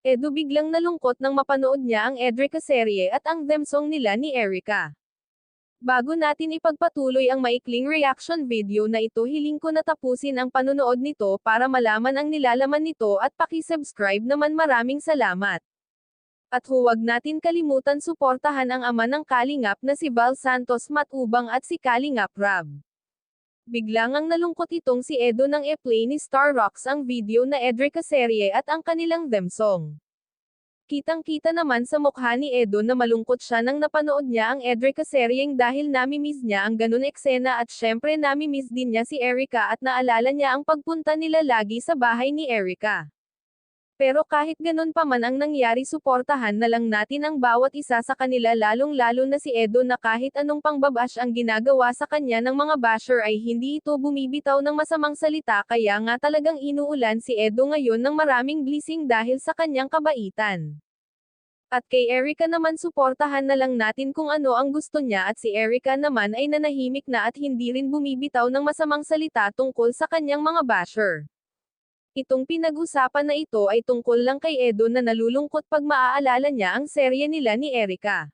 Edo biglang nalungkot nang mapanood niya ang Edrica serye at ang theme song nila ni Erica. Bago natin ipagpatuloy ang maikling reaction video na ito, hiling ko na tapusin ang panunood nito para malaman ang nilalaman nito at paki-subscribe naman. Maraming salamat. At huwag natin kalimutan suportahan ang ama ng Kalingap na si Val Santos Matubang at si Kalingap Rab. Biglang ang nalungkot itong si Edo nang e-play ni Star Rocks ang video na Edrica serye at ang kanilang theme song. Kitang-kita naman sa mukha ni Edo na malungkot siya nang napanood niya ang Edrica seryeng dahil nami-miss niya ang ganun eksena at syempre nami-miss din niya si Erica at naalala niya ang pagpunta nila lagi sa bahay ni Erica. Pero kahit ganun pa man ang nangyari, suportahan na lang natin ang bawat isa sa kanila, lalong-lalo na si Edo na kahit anong pangbabash ang ginagawa sa kanya ng mga basher ay hindi ito bumibitaw ng masamang salita, kaya nga talagang inuulan si Edo ngayon ng maraming blessing dahil sa kanyang kabaitan. At kay Erica naman, suportahan na lang natin kung ano ang gusto niya, at si Erica naman ay nanahimik na at hindi rin bumibitaw ng masamang salita tungkol sa kanyang mga basher. Itong pinag-usapan na ito ay tungkol lang kay Edo na nalulungkot pag maaalala niya ang serye nila ni Erica.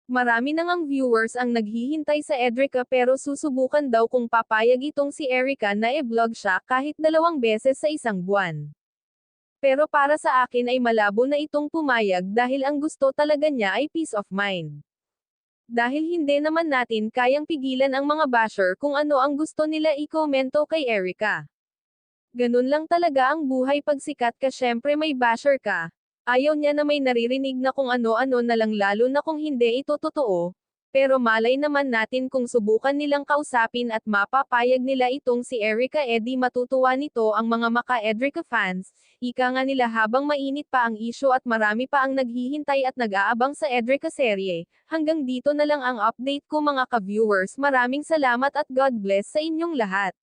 Marami na ngang viewers ang naghihintay sa Edrica pero susubukan daw kung papayag itong si Erica na e-vlog siya kahit 2 beses sa isang buwan. Pero para sa akin ay malabo na itong pumayag dahil ang gusto talaga niya ay peace of mind. Dahil hindi naman natin kayang pigilan ang mga basher kung ano ang gusto nila i-komento kay Erica. Ganun lang talaga ang buhay pag sikat ka, syempre may basher ka. Ayaw niya na may naririnig na kung ano-ano na lang, lalo na kung hindi ito totoo. Pero malay naman natin kung subukan nilang kausapin at mapapayag nila itong si Erica, edi matutuwa nito ang mga maka-Edrica fans. Ika nga nila habang mainit pa ang issue at marami pa ang naghihintay at nag-aabang sa Edrica serye. Hanggang dito na lang ang update ko mga ka-viewers. Maraming salamat at God bless sa inyong lahat.